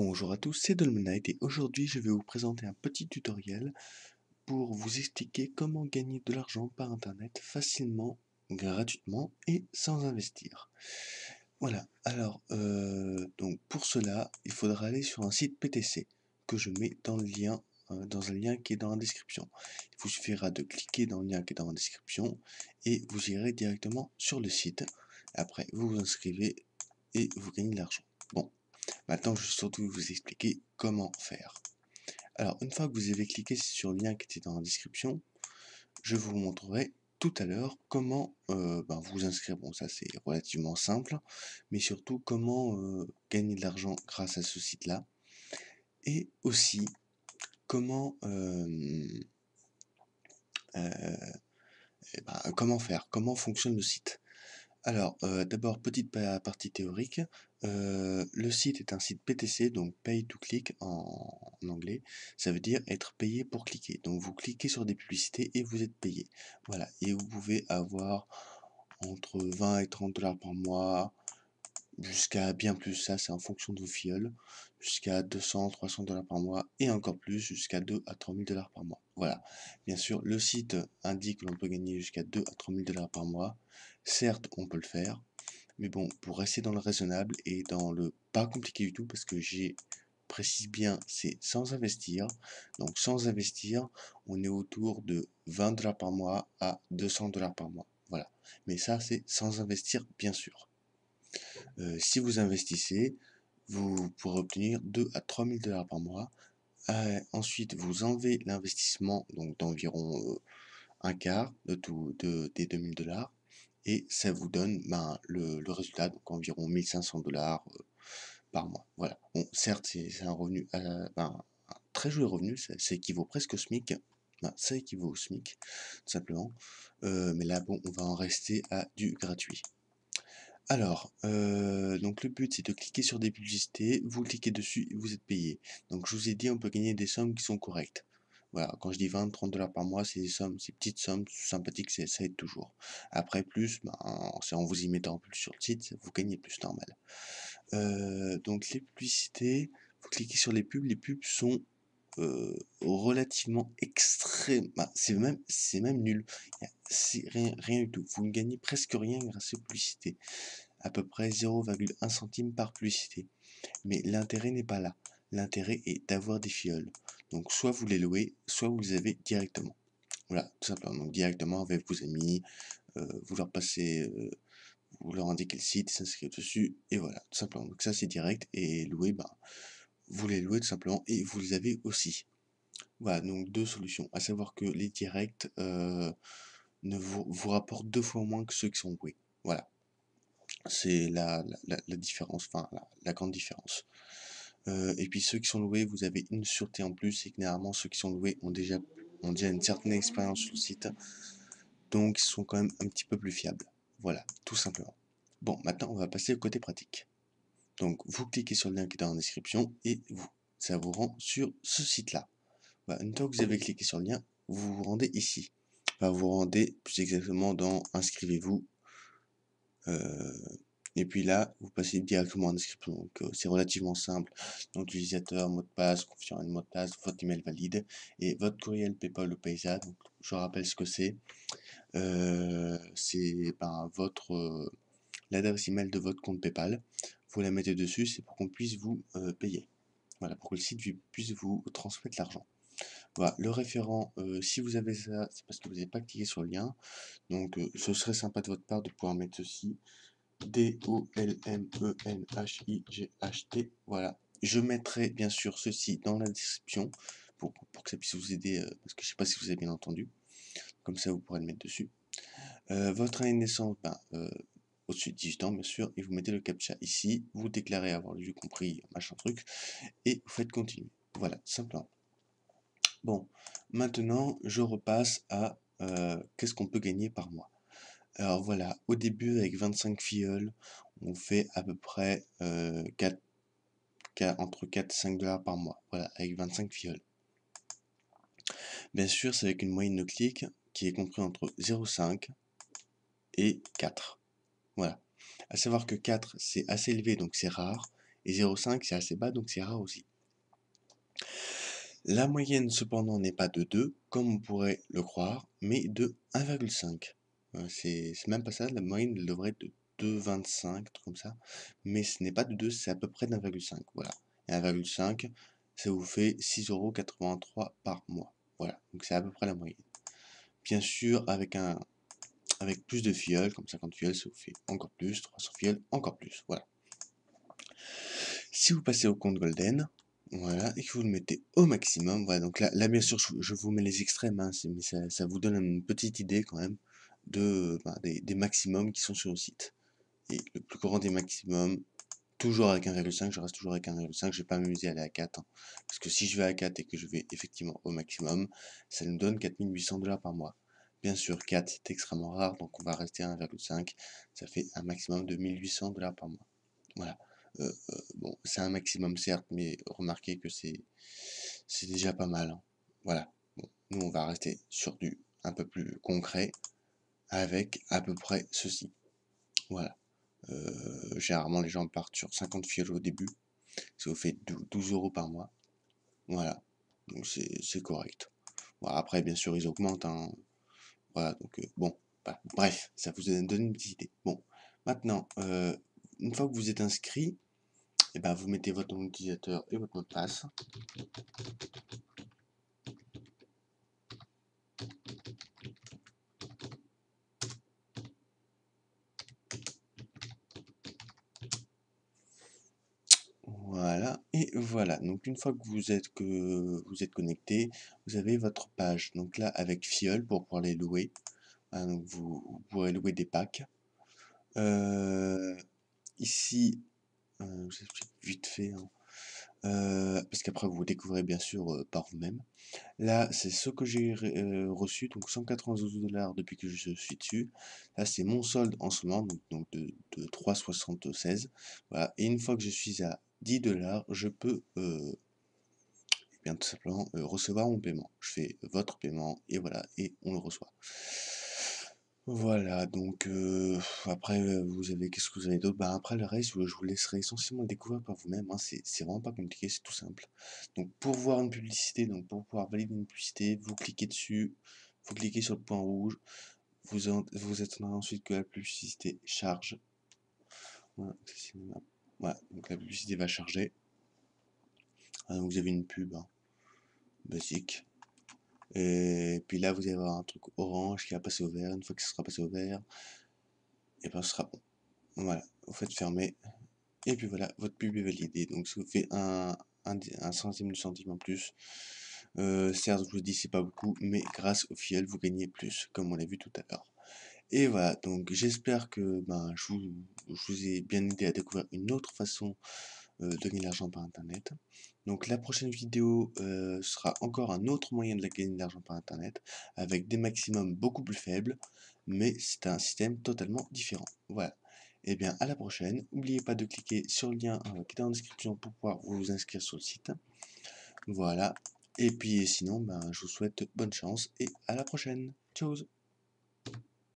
Bonjour à tous, c'est Dolmenite et aujourd'hui je vais vous présenter un petit tutoriel pour vous expliquer comment gagner de l'argent par internet facilement, gratuitement et sans investir. Voilà, alors donc pour cela il faudra aller sur un site PTC que je mets dans le lien, dans un lien qui est dans la description. Il vous suffira de cliquer dans le lien qui est dans la description et vous irez directement sur le site. Après vous vous inscrivez et vous gagnez de l'argent. Bon. Maintenant, je vais surtout vous expliquer comment faire. Alors, une fois que vous avez cliqué sur le lien qui était dans la description, je vous montrerai tout à l'heure comment vous inscrire. Bon, ça c'est relativement simple, mais surtout comment gagner de l'argent grâce à ce site-là. Et aussi comment, comment faire, comment fonctionne le site. Alors, d'abord, petite partie théorique. Le site est un site PTC, donc Pay to Click en anglais. Ça veut dire être payé pour cliquer. Donc, vous cliquez sur des publicités et vous êtes payé. Voilà. Et vous pouvez avoir entre 20 et 30 dollars par mois, jusqu'à bien plus, ça c'est en fonction de vos filleuls, jusqu'à 200, 300 dollars par mois, et encore plus, jusqu'à 2 à 3 000 dollars par mois. Voilà. Bien sûr, le site indique que l'on peut gagner jusqu'à 2 à 3 000 dollars par mois. Certes, on peut le faire, mais bon, pour rester dans le raisonnable et dans le pas compliqué du tout, parce que j'ai précise bien, c'est sans investir. Donc sans investir, on est autour de 20 dollars par mois à 200 dollars par mois. Voilà. Mais ça, c'est sans investir, bien sûr. Si vous investissez, vous pourrez obtenir 2 à 3 000 dollars par mois. Ensuite, vous enlevez l'investissement, donc d'environ un quart des 2 000 dollars. Et ça vous donne le résultat, donc environ 1 500 dollars par mois. Voilà. Bon, certes, c'est un revenu, un très joli revenu, ça équivaut presque au SMIC. Ça équivaut au SMIC, tout simplement. Mais là, bon, on va en rester à du gratuit. Alors, donc le but c'est de cliquer sur des publicités, vous cliquez dessus et vous êtes payé. Donc je vous ai dit, on peut gagner des sommes qui sont correctes. Voilà, quand je dis 20, 30 dollars par mois, c'est des sommes, ces petites sommes sympathiques, ça aide toujours. Après plus, c'est en vous y mettant plus sur le site, vous gagnez plus, normal. Donc les publicités, vous cliquez sur les pubs sont relativement extrêmes, c'est même nul, c'est rien du tout, vous ne gagnez presque rien grâce aux publicités, à peu près 0,1 centime par publicité, mais l'intérêt n'est pas là, l'intérêt est d'avoir des filleuls, donc soit vous les louez, soit vous les avez directement, voilà, tout simplement, donc directement avec vos amis, vous leur passez, vous leur indiquez le site, ils s'inscrivent dessus, et voilà, tout simplement, donc ça c'est direct, et louer, vous les louez tout simplement, et vous les avez aussi. Voilà, donc deux solutions, à savoir que les directs ne vous rapportent 2 fois moins que ceux qui sont loués. Voilà, c'est la différence, enfin la grande différence. Et puis ceux qui sont loués, vous avez une sûreté en plus, c'est que généralement ceux qui sont loués ont déjà une certaine expérience sur le site, donc ils sont quand même un petit peu plus fiables. Voilà, tout simplement. Bon, maintenant on va passer au côté pratique. Donc vous cliquez sur le lien qui est dans la description et ça vous rend sur ce site-là. Voilà, une fois que vous avez cliqué sur le lien, vous vous rendez ici. Enfin, vous vous rendez plus exactement dans inscrivez-vous. Et puis là, vous passez directement en inscription. Donc c'est relativement simple. Donc l'utilisateur, mot de passe, confirmer le mot de passe, votre email valide et votre courriel PayPal ou Paysa. Donc je rappelle ce que c'est. C'est votre l'adresse email de votre compte PayPal. Vous la mettez dessus, c'est pour qu'on puisse vous payer. Voilà, pour que le site puisse vous transmettre l'argent. Voilà, le référent, si vous avez ça, c'est parce que vous n'avez pas cliqué sur le lien. Donc ce serait sympa de votre part de pouvoir mettre ceci. DOLMENHIGHT. Voilà. Je mettrai bien sûr ceci dans la description pour que ça puisse vous aider, parce que je ne sais pas si vous avez bien entendu. Comme ça, vous pourrez le mettre dessus. Votre année de naissance, au-dessus de 18 ans, bien sûr, et vous mettez le captcha ici. Vous déclarez avoir lu, compris, machin truc, et vous faites continuer. Voilà, simplement. Bon, maintenant, je repasse à qu'est-ce qu'on peut gagner par mois. Alors voilà, au début, avec 25 filleuls, on fait à peu près entre 4 et 5 dollars par mois. Voilà, avec 25 filleuls. Bien sûr, c'est avec une moyenne de clics qui est compris entre 0,5 et 4. Voilà. À savoir que 4, c'est assez élevé, donc c'est rare. Et 0,5 c'est assez bas, donc c'est rare aussi. La moyenne cependant n'est pas de 2, comme on pourrait le croire, mais de 1,5. C'est même pas ça, la moyenne elle devrait être de 2,25, truc comme ça. Mais ce n'est pas de 2, c'est à peu près d'1,5. Voilà. Et 1,5, ça vous fait 6,83 € par mois. Voilà, donc c'est à peu près la moyenne. Bien sûr, avec plus de filleuls, comme 50 filleuls, ça vous fait encore plus, 300 filleuls, encore plus. Voilà. Si vous passez au compte Golden, voilà, et que vous le mettez au maximum, voilà, donc là bien sûr, je vous mets les extrêmes, hein, mais ça vous donne une petite idée quand même des maximums qui sont sur le site. Et le plus grand des maximums, toujours avec 1,5, je reste toujours avec 1,5, je vais pas m'amuser à aller à 4, hein, parce que si je vais à 4 et que je vais effectivement au maximum, ça nous donne 4800 $ par mois. Bien sûr, 4 c'est extrêmement rare, donc on va rester à 1,5, ça fait un maximum de 1800 $ par mois. Voilà. Bon, c'est un maximum certes, mais remarquez que c'est déjà pas mal, hein. Voilà. Bon, nous on va rester sur du un peu plus concret avec à peu près ceci. Voilà. Généralement les gens partent sur 50 fioles au début, ça vous fait 12 € par mois. Voilà. Donc c'est correct. Bon, après bien sûr ils augmentent, hein. Voilà, donc bon, voilà. Bref, ça vous donne une petite idée. Bon, maintenant, une fois que vous êtes inscrit, et ben vous mettez votre nom d'utilisateur et votre mot de passe. Voilà, et voilà. Donc une fois que vous êtes connecté, vous avez votre page. Donc là, avec Fiole pour pouvoir les louer. Voilà, donc vous pourrez louer des packs. Ici, je vous explique vite fait, hein. Parce qu'après vous découvrez bien sûr par vous-même. Là, c'est ce que j'ai reçu, donc 192 $ depuis que je suis dessus. Là, c'est mon solde en ce moment, donc de 3,76. Voilà. Et une fois que je suis à 10 $, je peux eh bien, tout simplement recevoir mon paiement. Je fais votre paiement et voilà, et on le reçoit. Voilà, donc après, vous avez, qu'est-ce que vous avez d'autre? Bah, après, le reste, je vous laisserai essentiellement le découvrir par vous-même, hein. C'est vraiment pas compliqué, c'est tout simple. Donc, pour voir une publicité, donc pour pouvoir valider une publicité, vous cliquez dessus, vous cliquez sur le point rouge, vous attendrez ensuite que la publicité charge. Voilà, voilà, donc la publicité va charger. Ah, donc vous avez une pub, hein, basique. Et puis là, vous allez avoir un truc orange qui va passer au vert. Une fois que ça sera passé au vert, et ben ce sera bon. Voilà, vous faites fermer. Et puis voilà, votre pub est validée. Donc ça vous fait un centime de centime en plus. Certes, je vous dis, c'est pas beaucoup, mais grâce au fiel, vous gagnez plus, comme on l'a vu tout à l'heure. Et voilà, donc j'espère que je vous ai bien aidé à découvrir une autre façon de gagner de l'argent par internet. Donc la prochaine vidéo sera encore un autre moyen de gagner de l'argent par internet, avec des maximums beaucoup plus faibles, mais c'est un système totalement différent. Voilà. Et bien à la prochaine, n'oubliez pas de cliquer sur le lien qui est dans la description pour pouvoir vous inscrire sur le site. Voilà. Et puis sinon, je vous souhaite bonne chance et à la prochaine. Ciao.